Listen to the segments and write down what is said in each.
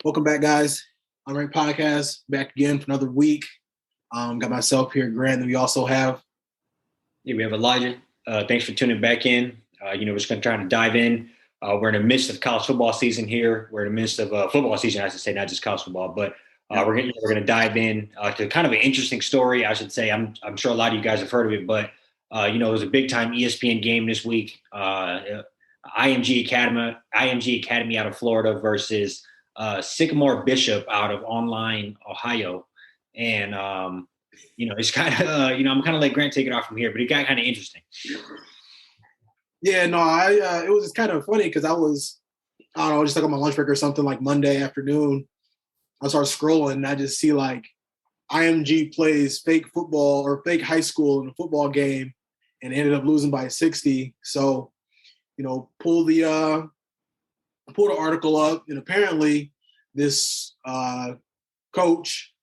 Welcome back, guys. Unranked Podcast, back again for another week. Got myself here, Grant, and we also have. Yeah, we have Elijah. Thanks for tuning back in. We're just going to try to dive in. We're in the midst of college football season here. We're in the midst of football season, I should say, not just college football. But we're going to dive in to kind of an interesting story, I should say. I'm sure a lot of you guys have heard of it, but it was a big time ESPN game this week. IMG Academy out of Florida versus Sycamore Bishop out of Online Ohio, and it's kind of I'm kind of let Grant take it off from here, but it got kind of interesting. Yeah, no, it was just kind of funny because I don't know, just like on my lunch break or something like Monday afternoon. I started scrolling and I just see like IMG plays fake football or fake high school in a football game and ended up losing by 60. So, pull the article up, and apparently this coach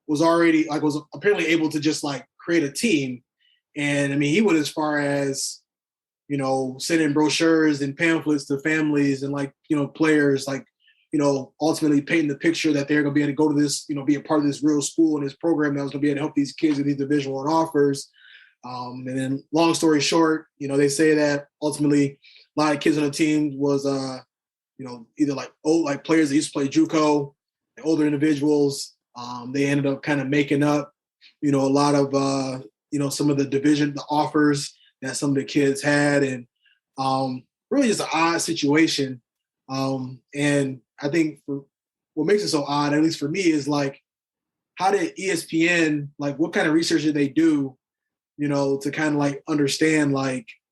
was apparently able to just like create a team. And I mean, he went as far as, sending brochures and pamphlets to families and players, ultimately painting the picture that they're going to be able to go to this, be a part of this real school and this program that was going to be able to help these kids with these Division I offers. And then long story short, they say that ultimately a lot of kids on the team was, either like players that used to play JUCO, older individuals. They ended up kind of making up, a lot of, some of the offers that some of the kids had, and really just an odd situation. And I think what makes it so odd, at least for me, is like, how did ESPN, what kind of research did they do, to kind of like understand,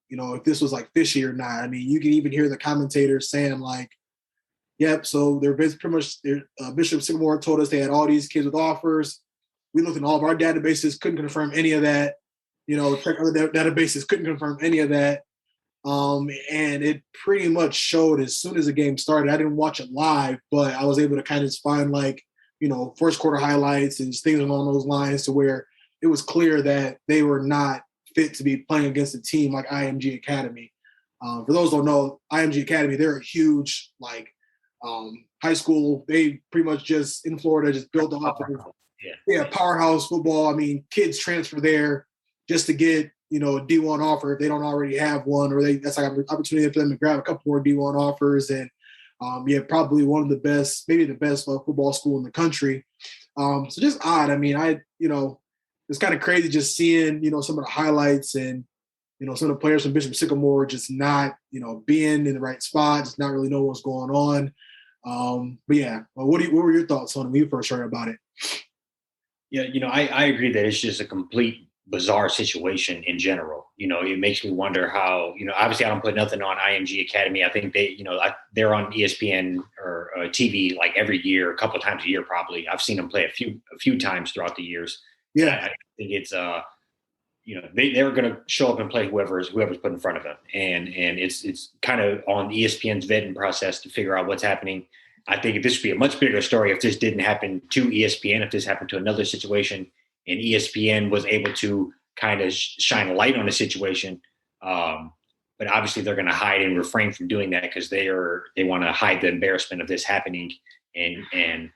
if this was like fishy or not. I mean, you can even hear the commentators saying like, yep, so they're pretty much, Bishop Sycamore told us they had all these kids with offers. We looked in all of our databases, couldn't confirm any of that. Check other databases, couldn't confirm any of that. And it pretty much showed as soon as the game started. I didn't watch it live, but I was able to kind of find first quarter highlights and things along those lines to where it was clear that they were not fit to be playing against a team like IMG Academy. For those who don't know, IMG Academy, they're a huge high school. They pretty much just in Florida just built off of powerhouse football. I mean, kids transfer there just to get a D1 offer if they don't already have one, or that's like an opportunity for them to grab a couple more D1 offers. And probably one of the best, maybe the best football school in the country. So just odd. I mean, it's kind of crazy just seeing some of the highlights and some of the players from Bishop Sycamore just not being in the right spot, just not really know what's going on. What were your thoughts on it when you first heard about it? Yeah, I agree that it's just a complete bizarre situation in general. It makes me wonder how, obviously I don't put nothing on IMG Academy. I think they're on ESPN or TV like every year, a couple of times a year, probably. I've seen them play a few times throughout the years. Yeah. I think it's, they're going to show up and play whoever's put in front of them. And it's kind of on ESPN's vetting process to figure out what's happening. I think this would be a much bigger story if this didn't happen to ESPN, if this happened to another situation and ESPN was able to kind of shine a light on the situation. But obviously they're going to hide and refrain from doing that because they want to hide the embarrassment of this happening. And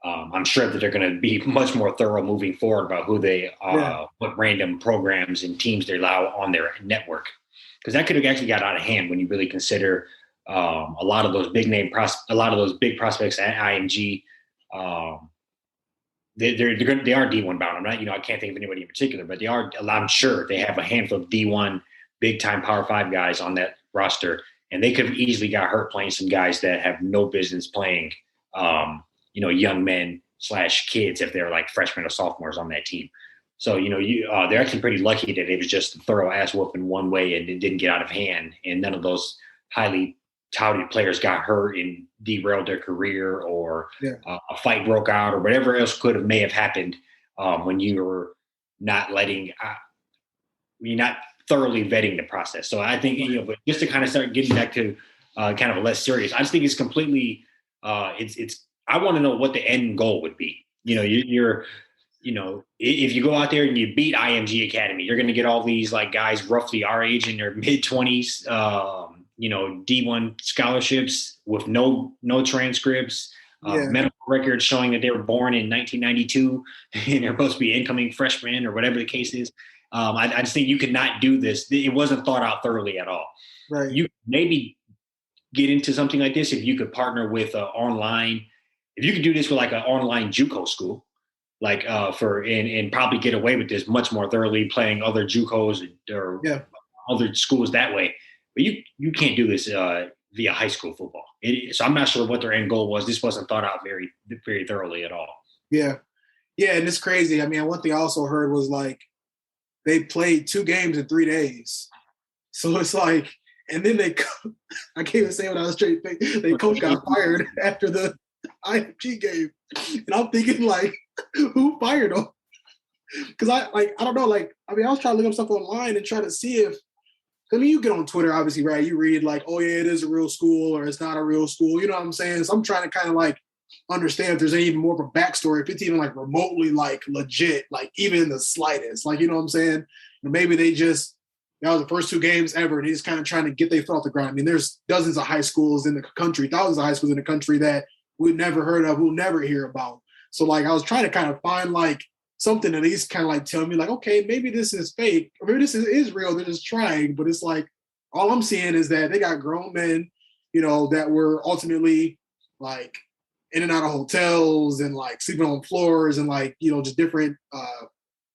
I'm sure that they're going to be much more thorough moving forward about who they what random programs and teams they allow on their network. Because that could have actually got out of hand when you really consider a lot of those big prospects at IMG. They are D1 bound. I'm not, I can't think of anybody in particular, but they are. I'm sure they have a handful of D1 big time Power 5 guys on that roster, and they could have easily got hurt playing some guys that have no business playing. Young men / kids if they're like freshmen or sophomores on that team. So, they're actually pretty lucky that it was just a thorough ass whooping one way and it didn't get out of hand. And none of those highly touted players got hurt and derailed their career or a fight broke out or whatever else may have happened when you were not you're not thoroughly vetting the process. So I think, but just to kind of start getting back to kind of a less serious, I just think it's completely, I want to know what the end goal would be. You're if you go out there and you beat IMG Academy, you're going to get all these like guys roughly our age in their mid 20s, D1 scholarships with no transcripts, medical records showing that they were born in 1992 and they're supposed to be incoming freshmen or whatever the case is. I just think you could not do this. It wasn't thought out thoroughly at all. Right. You maybe get into something like this if you could partner with online. If you could do this with like an online JUCO school, like and probably get away with this much more thoroughly, playing other JUCOs or other schools that way. But you can't do this via high school football. So I'm not sure what their end goal was. This wasn't thought out very, very thoroughly at all. Yeah. Yeah, and it's crazy. I mean, one thing I also heard was like they played 2 games in 3 days. So it's like, and then I can't even say what I was straight thinking. Their coach got fired after the IMG game. And I'm thinking like, who fired him? Because I don't know, I was trying to look up stuff online and try to see if, I mean, you get on Twitter, obviously, right? You read like, oh yeah, it is a real school or it's not a real school. You know what I'm saying? So I'm trying to kind of like understand if there's any even more of a backstory, if it's even like remotely like legit, like even in the slightest. Like, you know what I'm saying? Maybe that was the first 2 games ever, and he's kind of trying to get their foot off the ground. I mean, there's dozens of high schools in the country, thousands of high schools in the country that we've never heard of, we'll never hear about. So like I was trying to kind of find like something at least kind of like tell me like, okay, maybe this is fake, or maybe this is real, they're just trying. But it's like, all I'm seeing is that they got grown men, that were ultimately like in and out of hotels and like sleeping on floors and like, just different,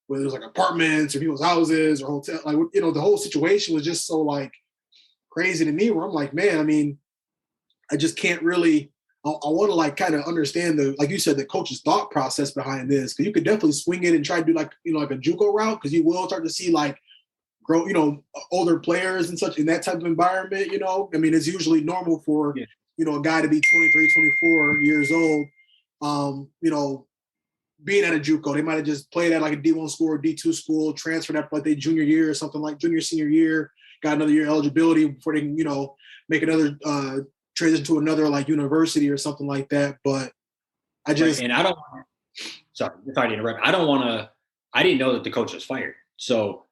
whether it was like apartments or people's houses or hotel, like, the whole situation was just so like crazy to me, where I'm like, man, I mean, I just can't really, I want to like kind of understand like you said, the coach's thought process behind this. Cause you could definitely swing it and try to do like, like a JUCO route. Cause you will start to see like older players and such in that type of environment, I mean, it's usually normal for, a guy to be 23, 24 years old, being at a JUCO. They might have just played at like a D1 school or D2 school, transferred after like their junior year or something, like senior year, got another year eligibility before they can, make another transition to another like university or something like that. But I just, and I don't, sorry to interrupt. I didn't know that the coach was fired. So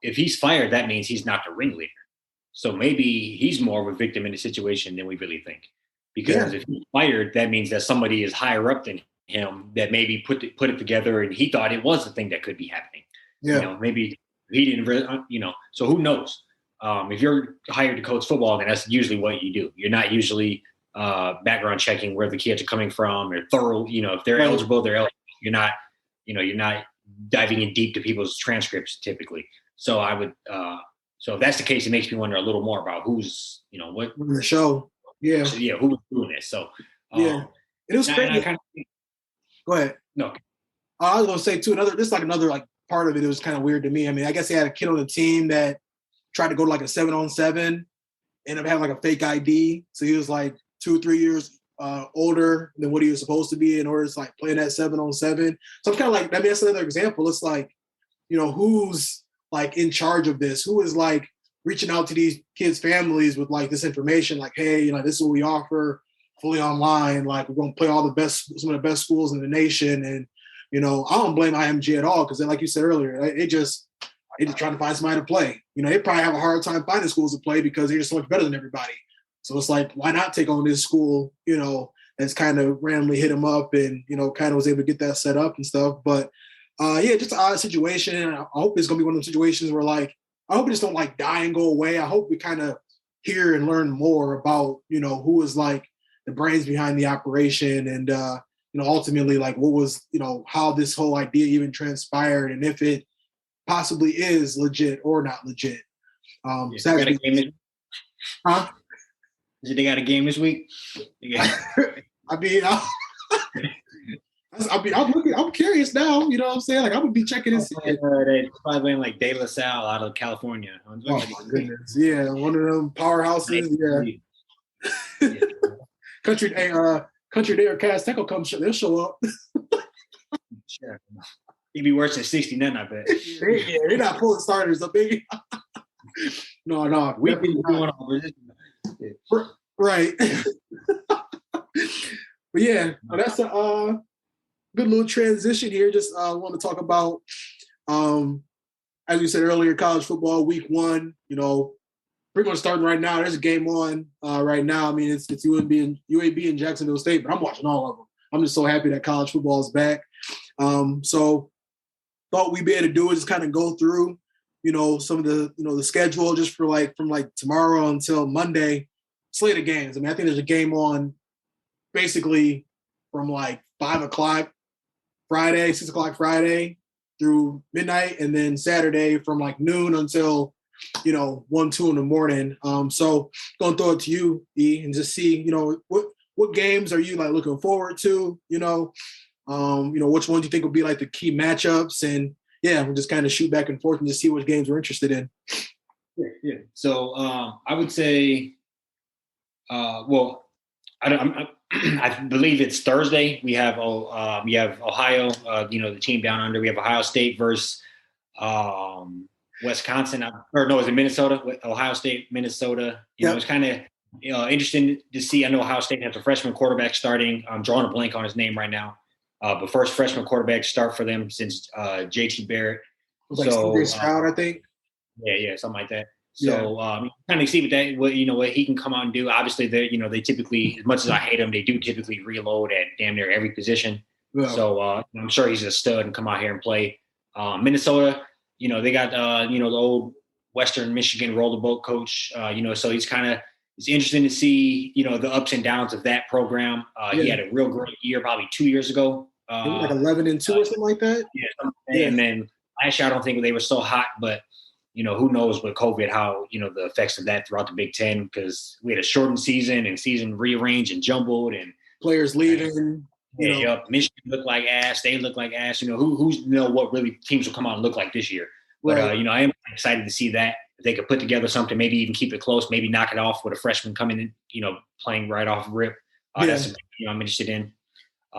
if he's fired, that means he's not the ringleader. So maybe he's more of a victim in the situation than we really think. Because if he's fired, that means that somebody is higher up than him that maybe put it together, and he thought it was the thing that could be happening. Yeah. Maybe he didn't really, so who knows? If you're hired to coach football, then that's usually what you do. You're not usually background checking where the kids are coming from, or thorough, if they're eligible, they're eligible. You're not diving in deep to people's transcripts typically. So I would, so if that's the case, it makes me wonder a little more about who's, what the show. Yeah. So, who's doing this. So, it was crazy. Go ahead. No. I was going to say too, another like part of it was kind of weird to me. I mean, I guess he had a kid on the team that tried to go to like a 7-on-7, ended up having like a fake ID. So he was like 2 or 3 years older than what he was supposed to be in order to like playing that 7-on-7. So I'm kind of like, I mean, that's another example. It's like, who's like in charge of this? Who is like reaching out to these kids' families with like this information? Like, hey, this is what we offer fully online. Like, we're going to play some of the best schools in the nation. And, I don't blame IMG at all. Cause then, like you said earlier, they just trying to find somebody to play. They probably have a hard time finding schools to play because they're just so much better than everybody. So it's like, why not take on this school, that's kind of randomly hit them up and, kind of was able to get that set up and stuff. But just an odd situation. I hope it's going to be one of those situations where like, I hope it just don't like die and go away. I hope we kind of hear and learn more about, who is like the brains behind the operation and, ultimately like what was, how this whole idea even transpired and if it possibly is legit or not legit. Huh? They got a game this week? Yeah. I mean, I'm curious now. You know what I'm saying? Like, I would be checking this. They're probably playing like De La Salle out of California. Oh my goodness! Yeah, one of them powerhouses. Yeah. Country Day or Tech will come. They'll show up. Sure. He'd be worse than 69, I bet. They're not pulling starters up, baby. No. We've been doing all this. Right. But yeah, that's a good little transition here. Just want to talk about, as we said earlier, college football week 1. pretty much starting right now. There's a game on right now. I mean, it's UAB and Jacksonville State, but I'm watching all of them. I'm just so happy that college football is back. So thought we'd be able to do is kind of go through, some of the, the schedule just for from tomorrow until Monday, slate of games. I mean, I think there's a game on basically from 5 o'clock Friday, 6 o'clock Friday through midnight, and then Saturday from noon until 1, 2 in the morning. So gonna throw it to you, E, and just see, what games are you looking forward to? Which ones you think will be the key matchups, and we'll just kind of shoot back and forth and just see which games we're interested in. Yeah. So I would say, I believe it's Thursday. We have Ohio, the team down under. We have Ohio State versus Wisconsin, or no, is it Minnesota? Ohio State, Minnesota. It's kind of interesting to see. I know Ohio State has a freshman quarterback starting. I'm drawing a blank on his name right now. But first freshman quarterback start for them since JT Barrett. It was Stroud, I think. Yeah, something like that. So kind of see what he can come out and do. Obviously, they typically, as much as I hate them, they do typically reload at damn near every position. Yeah. So I'm sure he's a stud and come out here and play. Minnesota, they got the old Western Michigan roller boat coach. So it's interesting to see the ups and downs of that program. He had a real great year probably 2 years ago. 11-2 or something like that. Yeah. And then last year I don't think they were so hot, but who knows with COVID how the effects of that throughout the Big Ten, because we had a shortened season and season rearranged and jumbled and players leaving. Michigan looked like ass. They look like ass. Who's what really teams will come out and look like this year. But I am excited to see that if they could put together something, maybe even keep it close, maybe knock it off with a freshman coming in, playing right off rip. That's something I'm interested in.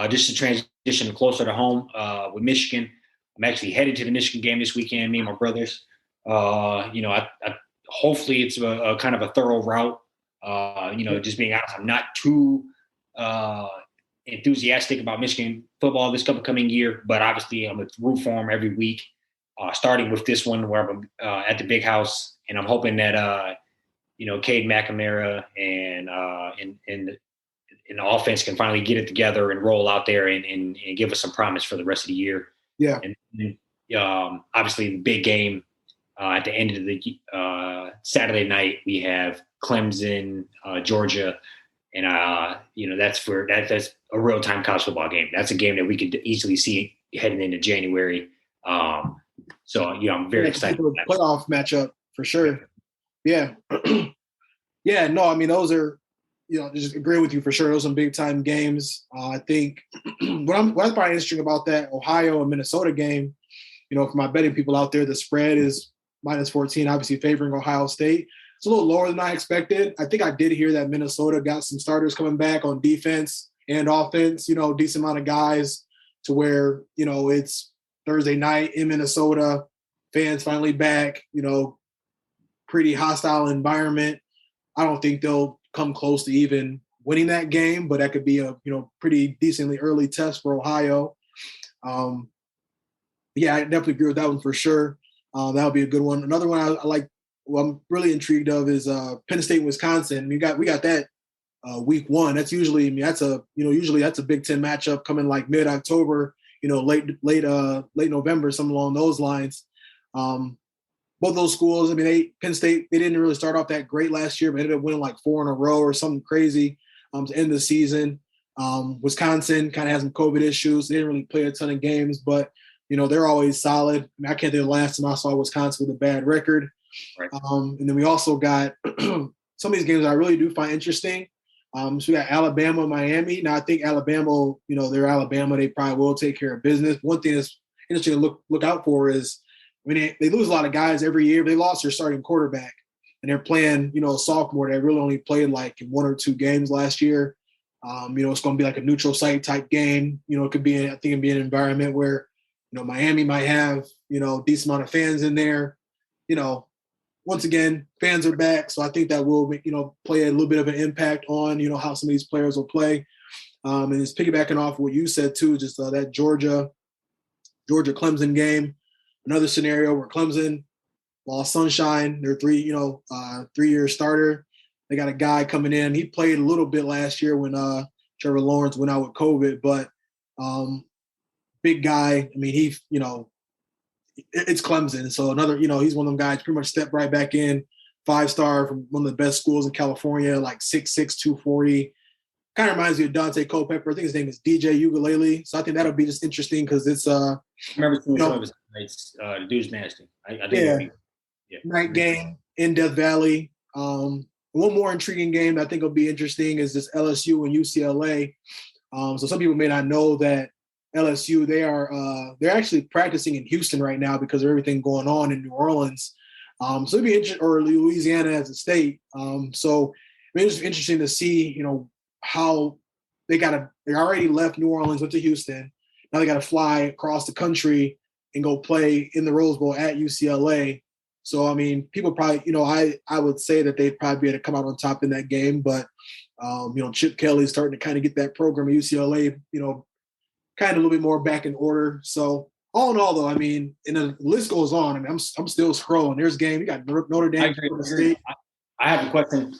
Just to transition closer to home with Michigan. I'm actually headed to the Michigan game this weekend. Me and my brothers. Hopefully it's a kind of a thorough route. Just being honest, I'm not too enthusiastic about Michigan football this coming year, but obviously I'm a root for them every week. Starting with this one where I'm at the big house, and I'm hoping that Cade McNamara and the offense can finally get it together and roll out there and give us some promise for the rest of the year. Yeah. And obviously the big game at the end of the Saturday night, we have Clemson, Georgia, and that's a real time college football game. That's a game that we could easily see heading into January. So I'm very excited. Playoff matchup for sure. Yeah. Yeah. No, I mean those are. Just agree with you for sure. Those are some big time games. I think what's probably interesting about that Ohio and Minnesota game, for my betting people out there, the spread is -14, obviously favoring Ohio State. It's a little lower than I expected. I think I did hear that Minnesota got some starters coming back on defense and offense, decent amount of guys to where, it's Thursday night in Minnesota, fans finally back, pretty hostile environment. I don't think they'll come close to even winning that game, but that could be a pretty decently early test for Ohio. I definitely agree with that one for sure. That would be a good one. Another one I like, I'm really intrigued of is Penn State, Wisconsin. We got that week one. That's usually that's a Big Ten matchup coming mid-October, late November, something along those lines. Both those schools, Penn State, they didn't really start off that great last year, but ended up winning 4 in a row or something crazy to end the season. Wisconsin kind of has some COVID issues. They didn't really play a ton of games, but, they're always solid. I can't think of the last time I saw Wisconsin with a bad record. Right. And then we also got some of these games I really do find interesting. So we got Alabama, Miami. Now, I think Alabama, they're Alabama. They probably will take care of business. One thing that's interesting to look out for is, they lose a lot of guys every year. They lost their starting quarterback, and they're playing, a sophomore that really only played in 1 or 2 games last year. It's going to be a neutral site type game. It could be, it'd be an environment where, Miami might have, decent amount of fans in there. Once again, fans are back, so I think that will, play a little bit of an impact on, how some of these players will play. And just piggybacking off what you said too, just that Georgia Clemson game. Another scenario where Clemson, lost Sunshine, their 3-year starter. They got a guy coming in. He played a little bit last year when Trevor Lawrence went out with COVID, but big guy. I mean, it's Clemson. So another, he's one of them guys pretty much stepped right back in, 5-star from one of the best schools in California, like 6'6", 240. Kind of reminds me of Dante Culpepper. I think his name is DJ Ugalele. So I think that'll be just interesting because it's I remember seeing some of his nights. The dude's nasty. I think night game in Death Valley. One more intriguing game that I think will be interesting is this LSU and UCLA. So some people may not know that LSU, they're actually practicing in Houston right now because of everything going on in New Orleans. So it'd be interesting, or Louisiana as a state. So it's interesting to see, how they already left New Orleans, went to Houston. Now they got to fly across the country and go play in the Rose Bowl at UCLA. So, I mean, people probably, I would say that they'd probably be able to come out on top in that game. But, Chip Kelly's starting to kind of get that program at UCLA, kind of a little bit more back in order. So, all in all, though, I mean, and the list goes on. I mean, I'm still scrolling. There's game. You got Notre Dame. I have a question.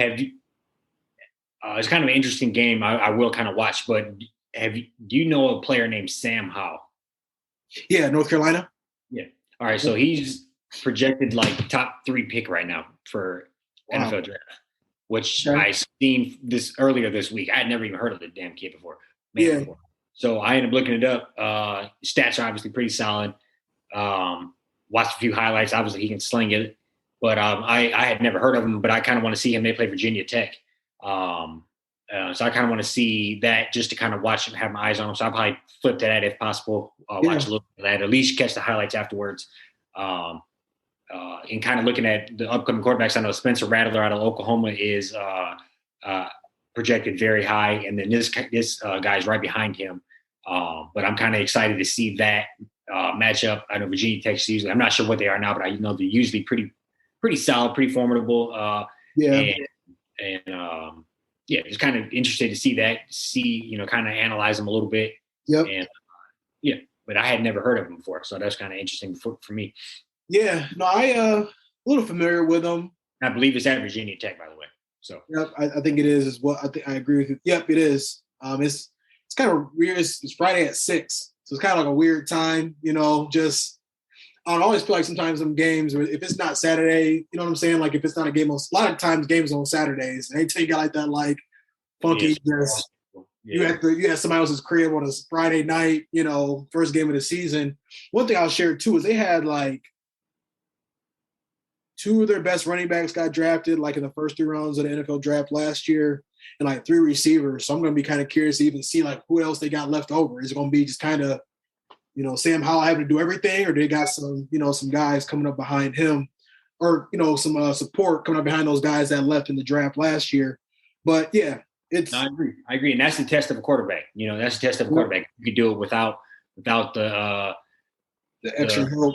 Have you? It's kind of an interesting game. I will kind of watch, but do you know a player named Sam Howell? Yeah, North Carolina. Yeah. All right. So he's projected like top 3 pick right now for NFL draft, which I seen earlier this week. I had never even heard of the damn kid before. Before. So I ended up looking it up. Stats are obviously pretty solid. Watched a few highlights. Obviously, he can sling it. But I had never heard of him, but I kind of want to see him. They play Virginia Tech. So I kind of want to see that just to kind of watch him, have my eyes on him. So I'll probably flip to that if possible, watch a little bit of that, at least catch the highlights afterwards. And kind of looking at the upcoming quarterbacks, I know Spencer Rattler out of Oklahoma is projected very high. And then this guy's right behind him. But I'm kind of excited to see that matchup. I know Virginia Tech's usually, I'm not sure what they are now, but I know they're usually pretty solid, pretty formidable. Just kind of interested to see that, kind of analyze them a little bit. Yep. And but I had never heard of them before, so that's kind of interesting for me. Yeah, no, a little familiar with them. I believe it's at Virginia Tech, by the way. So yep, I think it is as well. I agree with you. Yep, it is. It's kind of weird. It's Friday at 6, so it's kind of like a weird time. Just I always feel like sometimes some games, if it's not Saturday, you know what I'm saying? Like if it's not a game a lot of times games on Saturdays, and they take you like that, like funky. You at somebody else's crib on a Friday night, first game of the season. One thing I'll share too is they had like 2 of their best running backs got drafted like in the first 3 rounds of the NFL draft last year, and like 3 receivers. So I'm going to be kind of curious to even see like who else they got left over. Is it going to be just kind of, Sam Howell having to do everything, or they got some, some guys coming up behind him, or, some support coming up behind those guys that left in the draft last year. But yeah, I agree. And that's the test of a quarterback. That's the test of a quarterback. You could do it without the extra help.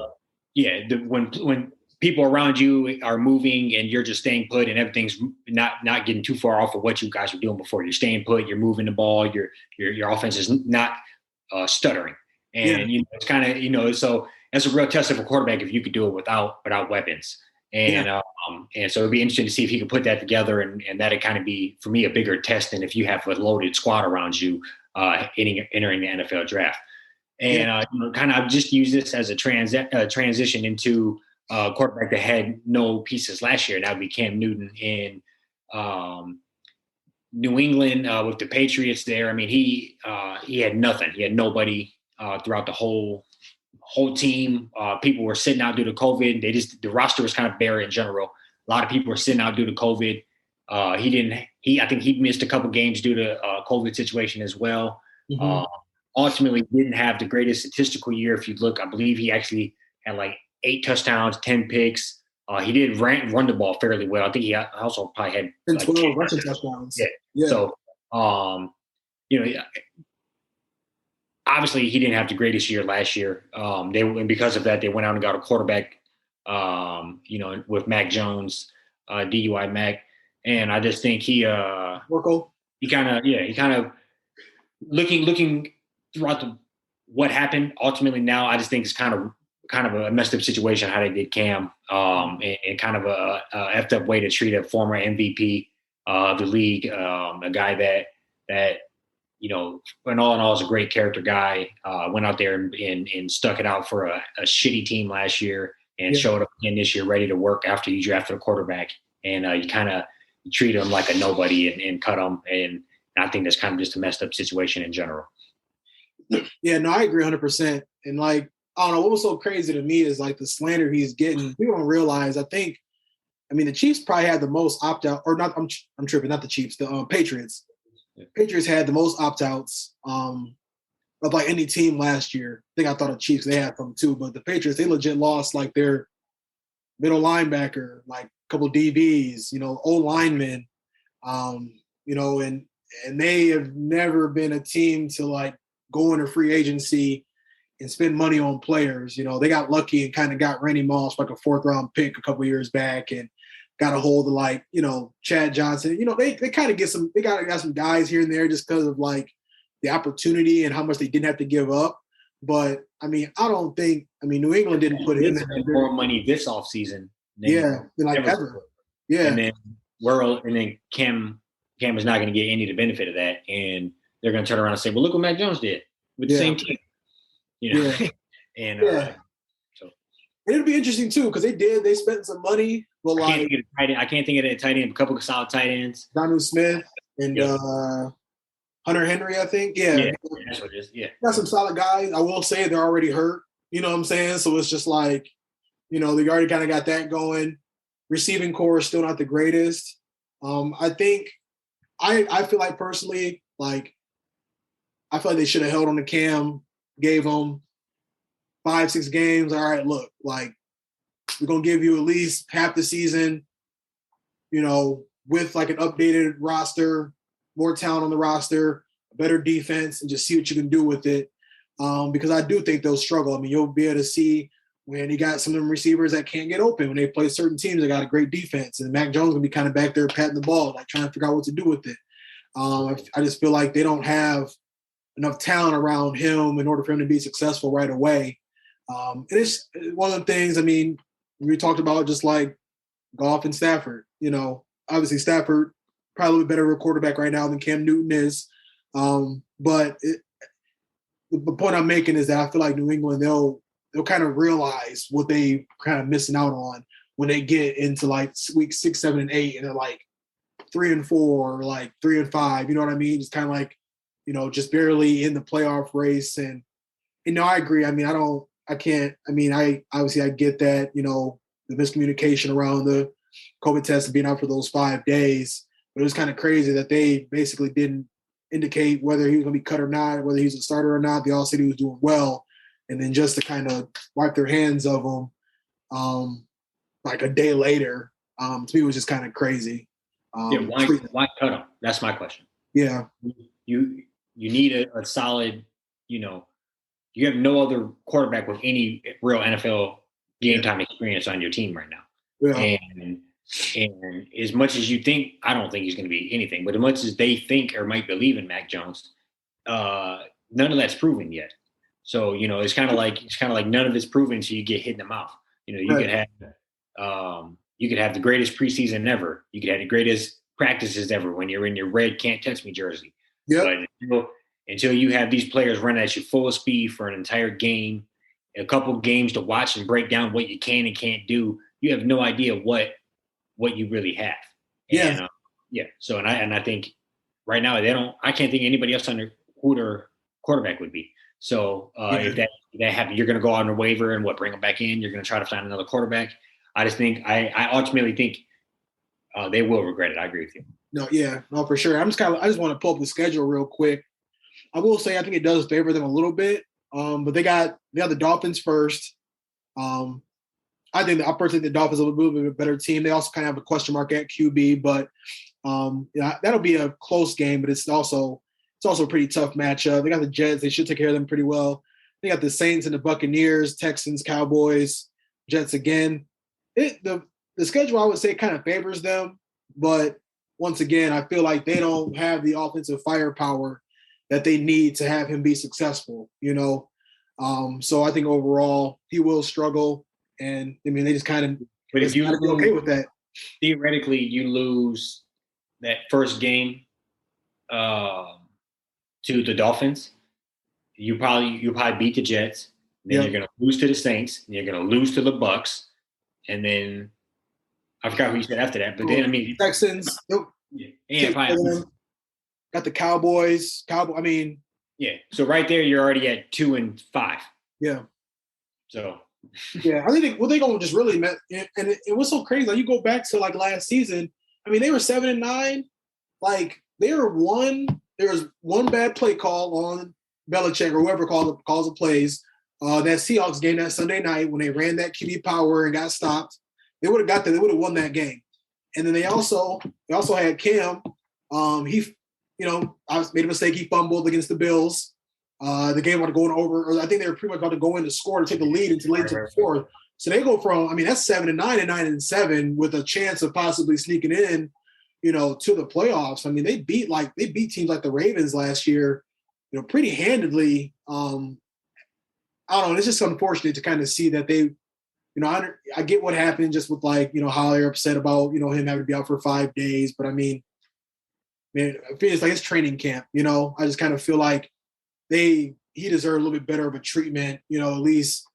When people around you are moving and you're just staying put and everything's not getting too far off of what you guys were doing before. You're staying put, you're moving the ball, your offense is not stuttering. And it's kind of, so that's a real test of a quarterback if you could do it without weapons. And so it'd be interesting to see if he could put that together, and that'd kind of be, for me, a bigger test than if you have a loaded squad around you entering the NFL draft. And kind of just use this as a transition into a quarterback that had no pieces last year. And that would be Cam Newton in New England with the Patriots there. I mean, he had nothing. He had nobody throughout the whole team. People were sitting out due to COVID. The roster was kind of bare in general. A lot of people were sitting out due to COVID. I think he missed a couple games due to COVID situation as well. Mm-hmm. Ultimately didn't have the greatest statistical year. If you look, I believe he actually had like 8 touchdowns, 10 picks. He did run the ball fairly well. I think he also probably had 12 rushing touchdowns. Yeah. So, obviously he didn't have the greatest year last year. And because of that, they went out and got a quarterback, with Mac Jones, DUI Mac. And I just think he kind of looking throughout what happened ultimately now, I just think it's kind of kind of a messed up situation how they did Cam, and kind of a effed up way to treat a former MVP of the league, a guy that in all is a great character guy. Went out there and stuck it out for a shitty team last year and showed up again this year ready to work after you drafted a quarterback, and you kind of treat him like a nobody and cut him, and I think that's kind of just a messed up situation in general. Yeah, no, I agree 100%. And like, I don't know, what was so crazy to me is like the slander he's getting. People don't realize, the Chiefs probably had the most opt-out, or not, I'm tripping, not the Chiefs, the Patriots. Yeah. Patriots had the most opt-outs of like any team last year. I thought the Chiefs, they had them too, but the Patriots, they legit lost like their middle linebacker, like a couple DBs, old linemen, and they have never been a team to like go into free agency and spend money on players. They got lucky and kind of got Randy Moss, like a 4th round pick a couple years back, and got a hold of like, Chad Johnson. They kind of got some guys here and there just because of like the opportunity and how much they didn't have to give up. But I don't think New England didn't put in more money this offseason. Than like ever. Yeah. And then Cam is not going to get any of the benefit of that. And they're going to turn around and say, well, look what Mac Jones did with the same team. So it'll be interesting too, because they spent some money. But I can't think of a tight end, a couple of solid tight ends. Donald Smith and Hunter Henry, I think. Yeah, that's what it is. Yeah. Got some solid guys. I will say they're already hurt. You know what I'm saying? So it's just like, they already kind of got that going. Receiving core is still not the greatest. I think I feel like personally, like I feel like they should have held on to Cam, gave him 5-6 games. All right, look, like we're gonna give you at least half the season, with like an updated roster, more talent on the roster, a better defense, and just see what you can do with it. Because I do think they'll struggle. You'll be able to see when you got some of them receivers that can't get open when they play certain teams that got a great defense, and Mac Jones gonna be kind of back there patting the ball, like trying to figure out what to do with it. I just feel like they don't have enough talent around him in order for him to be successful right away. And it's one of the things, we talked about just like Goff and Stafford. Obviously Stafford probably a better quarterback right now than Cam Newton is. But the point I'm making is that I feel like New England, they'll kind of realize what they kind of missing out on when they get into like week 6, 7, and 8, and they're like 3-4, or like 3-5. You know what I mean? Just kind of like, just barely in the playoff race. And I agree. I get that, the miscommunication around the COVID test and being out for those 5 days, but it was kind of crazy that they basically didn't indicate whether he was going to be cut or not, whether he's a starter or not. They all said he was doing well. And then just to kind of wipe their hands of him, like a day later, to me was just kind of crazy. Why cut him? That's my question. Yeah. You need a solid, you have no other quarterback with any real NFL game time experience on your team right now. Yeah. And as much as you think, I don't think he's going to be anything, but as much as they think or might believe in Mac Jones, none of that's proven yet. So, it's kind of like none of it's proven until you get hit in the mouth. You could have the greatest preseason ever. You could have the greatest practices ever when you're in your red can't touch me jersey. Yep. But until you have these players running at you full speed for an entire game, a couple games to watch and break down what you can and can't do, you have no idea what you really have. And, So, and I think right now I can't think anybody else under who their quarterback would be. So if that happens, you're going to go on a waiver and bring them back in. You're going to try to find another quarterback. I just think I ultimately think they will regret it. I agree with you. No, for sure. I just want to pull up the schedule real quick. I will say I think it does favor them a little bit, but they got the Dolphins first. I personally think the Dolphins are a little bit of a better team. They also kind of have a question mark at QB, but that'll be a close game. But it's also a pretty tough matchup. They got the Jets; they should take care of them pretty well. They got the Saints and the Buccaneers, Texans, Cowboys, Jets again. The schedule I would say kind of favors them, but once again, I feel like they don't have the offensive firepower that they need to have him be successful. So I think overall he will struggle, and I mean they just kind of But if you be okay with that. theoretically, you lose that first game to the Dolphins, you probably beat the Jets. Then Yeah, you're gonna lose to the Saints. And you're gonna lose to the Bucks, and then I forgot who you said after that. But then I mean, Texans. Nope. yeah, probably, Got the Cowboys. I mean, yeah. So right there, you're already at 2-5. yeah. So Yeah, I think they gonna just really met, and it was so crazy. Like you go back to like last season. I mean, they were 7-9. Like they were one. There was one bad play call on Belichick or whoever calls the plays. That Seahawks game that Sunday night when they ran that QB power and got stopped. They would have got that. They would have won that game. And then they also had Cam. I made a mistake. He fumbled against the Bills. The game was going over, or I think they were pretty much about to go in to score to take the lead until late to the fourth. So they go from, I mean, that's 7-9 and 9-7 with a chance of possibly sneaking in, to the playoffs. I mean, they beat teams like the Ravens last year, pretty handedly. I don't know. It's just unfortunate to kind of see that they, I get what happened just with like, how they're upset about, him having to be out for 5 days. But I mean, man, it feels like it's training camp, I just kind of feel like he deserved a little bit better of a treatment, at least.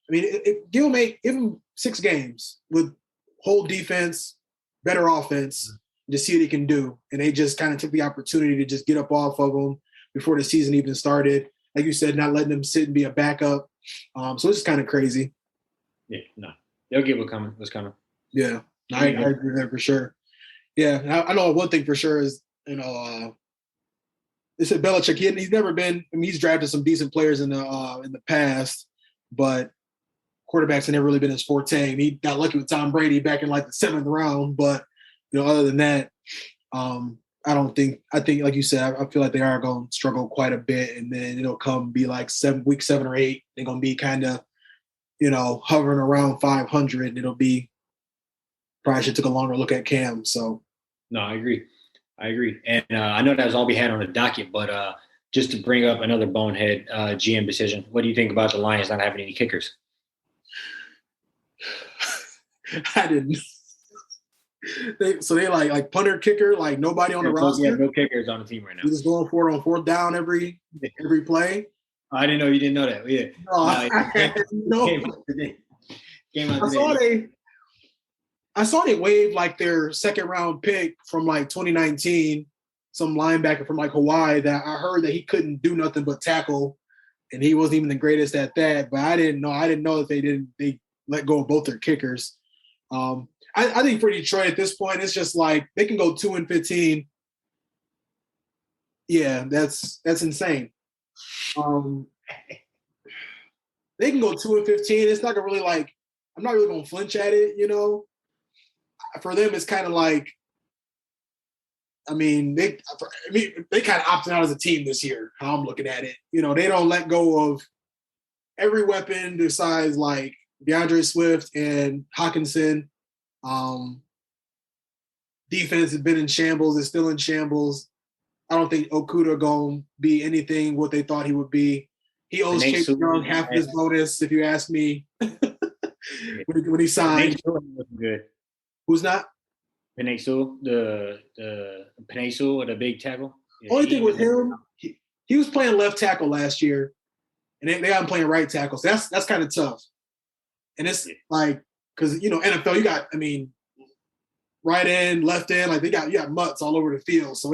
I mean, give him 6 games with whole defense, better offense, to see what he can do. And they just kind of took the opportunity to just get up off of him before the season even started. Like you said, not letting him sit and be a backup. So it's kind of crazy. Yeah, no, they'll get what's coming. Yeah, I agree with that for sure. Yeah, I know one thing for sure is, they said Belichick. He's never been. I mean, he's drafted some decent players in the past, but quarterbacks have never really been his forte. He got lucky with Tom Brady back in like the 7th round, but other than that, I don't think. I think, like you said, I feel like they are going to struggle quite a bit, and then it'll come be like week 7 or 8. They're going to be kind of, hovering around 500, and it'll be probably should took a longer look at Cam. So, no, I agree. And I know that was all we had on the docket, but just to bring up another bonehead GM decision, what do you think about the Lions not having any kickers? I didn't. They like punter, kicker, like nobody on the roster. Yeah, no kickers on the team right now. You're just going for it on 4th down every play. I didn't know you didn't know that. Yeah. No. I saw they waived like their 2nd round pick from like 2019, some linebacker from like Hawaii that I heard that he couldn't do nothing but tackle, and he wasn't even the greatest at that. But I didn't know that they let go of both their kickers. I think for Detroit at this point, it's just like they can go 2-15. Yeah, that's insane. They can go 2-15. It's not gonna really like. I'm not really gonna flinch at it, For them, it's kind of like, I mean, they kind of opted out as a team this year. How I'm looking at it, they don't let go of every weapon besides like DeAndre Swift and Hawkinson. Defense has been in shambles. It's still in shambles. I don't think Okuda gonna be anything what they thought he would be. He owes Chase Young half of his bonus, if you ask me. when he signed. Good. Who's not? Penei Sewell, the Penei Sewell, the big tackle. Yeah, only thing with him, he was playing left tackle last year, and they got him playing right tackle. So that's kind of tough. And it's like, because NFL, you got, I mean, right end, left end, like you got mutts all over the field. So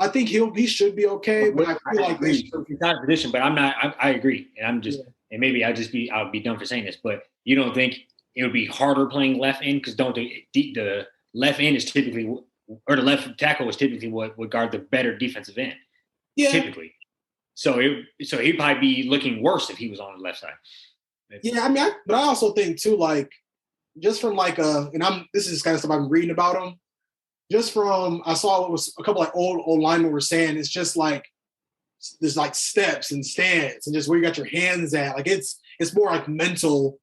I think he should be okay, but I feel like they should. He's not in position, but I'm not. I agree, and I'm just, and maybe I'll be done for saying this, but you don't think it would be harder playing left end because the left end is typically, or the left tackle is typically what would guard the better defensive end. Yeah. Typically. So he'd probably be looking worse if he was on the left side. Yeah, I mean, but I also think too, like, just from like this is kind of stuff I'm reading about him. Just from I saw what was a couple like old linemen were saying, it's just like there's like steps and stance and just where you got your hands at. Like it's more like mental.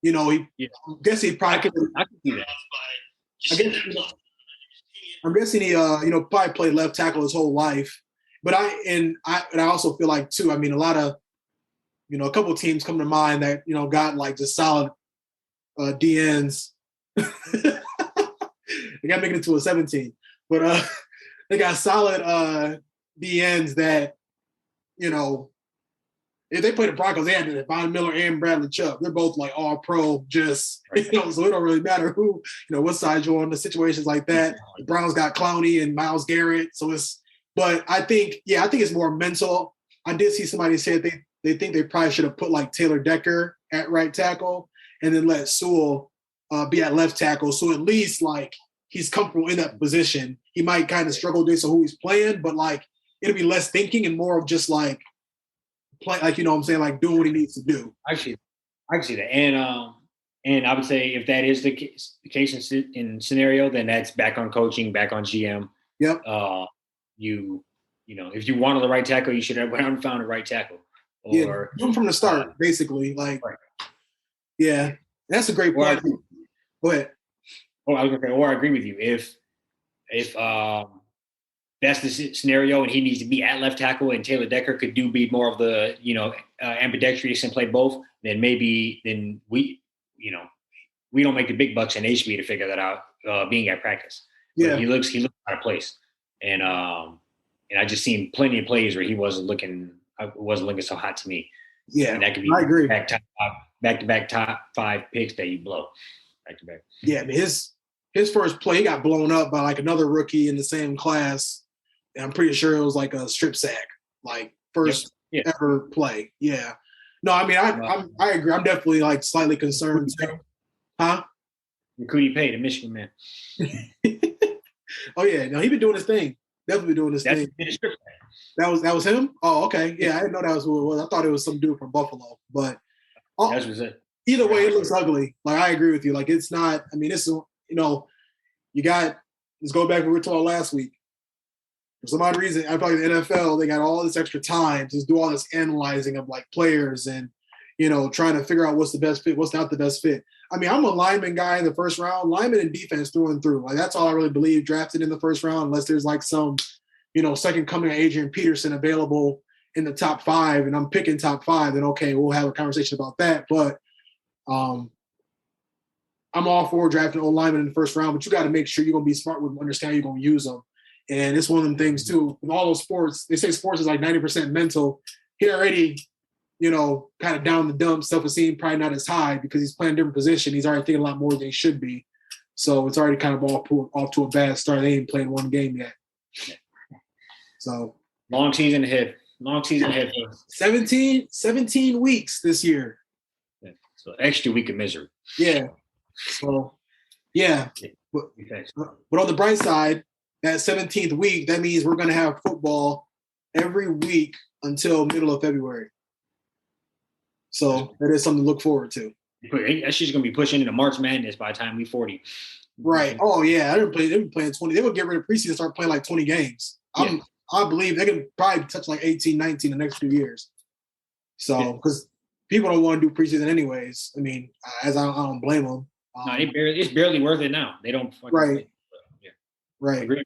I guess he probably could. I can see that. I'm guessing he probably played left tackle his whole life. But I also feel like too. I mean, a lot of a couple of teams come to mind that, got like just solid DNs. They got to make it into a 17, but they got solid DNs that, if they play the Broncos, they had Von Miller and Bradley Chubb. They're both like all pro, just, so it don't really matter who, what side you're on, the situations like that. The Browns got Clowney and Myles Garrett. But I think it's more mental. I did see somebody say they think they probably should have put like Taylor Decker at right tackle and then let Sewell be at left tackle. So at least like he's comfortable in that position. He might kind of struggle based on who he's playing, but like it'll be less thinking and more of just like, play, like, what I'm saying, like doing what he needs to do. I see that, and I would say if that is the case in scenario, then that's back on coaching, back on GM. Yep. If you wanted the right tackle, you should have went out and found a right tackle. Or do him from the start, basically. Like, right. Yeah, that's a great point. Go ahead. I was gonna say, or I agree with you. If that's the scenario, and he needs to be at left tackle, and Taylor Decker could be more of the ambidextrous and play both. Then maybe we don't make the big bucks in HB to figure that out. Being at practice, yeah, but he looks out of place, and I just seen plenty of plays where he wasn't looking so hot to me. Yeah, and that could be I agree. Back to back top 5 picks that you blow back to back. Yeah, I mean, his first play, he got blown up by like another rookie in the same class. And I'm pretty sure it was like a strip sack, like first ever play. Yeah. No, I mean, I agree. I'm definitely like slightly concerned. Huh? Who you pay, the Michigan man. Oh yeah, no, he been doing his thing. Definitely doing his thing. That was him. Oh, okay. Yeah, I didn't know that was who it was. I thought it was some dude from Buffalo, but that was it. Either way, it looks ugly. Like I agree with you. Like it's not. I mean, it's you got. Let's go back to what we were talking last week. For some odd reason, I feel like the NFL, they got all this extra time to do all this analyzing of like players and, trying to figure out what's the best fit, what's not the best fit. I mean, I'm a lineman guy in the first round, lineman and defense through and through. Like that's all I really believe drafted in the first round, unless there's like some, second coming of Adrian Peterson available in the top 5 and I'm picking top 5, then okay, we'll have a conversation about that. But I'm all for drafting old linemen in the first round, but you got to make sure you're going to be smart with them, understand you're going to use them. And it's one of them things too. In all those sports, they say sports is like 90% mental. He already, kind of down the dump, self-esteem probably not as high because he's playing a different position. He's already thinking a lot more than he should be. So it's already kind of off to a bad start. They ain't played one game yet. So long season ahead. 17 weeks this year. Yeah. So extra week of misery. Yeah. So yeah. But on the bright side, that 17th week, that means we're going to have football every week until middle of February. So that is something to look forward to. That shit's going to be pushing into March Madness by the time we're 40. Right. Oh, yeah. They've been playing 20. They would get rid of preseason and start playing like 20 games. Yeah. I believe they can probably touch like 18, 19 the next few years. So, because people don't want to do preseason anyways. I mean, I don't blame them. No, it's barely worth it now. They don't. Right. Yeah. Right. Agree.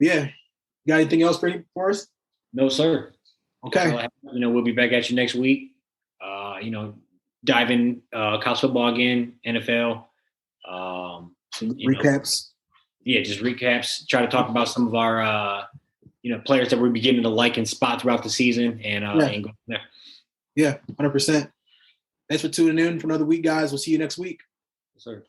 Yeah. You got anything else for us? No, sir. Okay. We'll be back at you next week. Dive in college football again, NFL. Recaps. Just recaps. Try to talk about some of our, players that we're beginning to like and spot throughout the season, and go from there. Yeah, 100%. Thanks for tuning in for another week, guys. We'll see you next week. Yes, sir.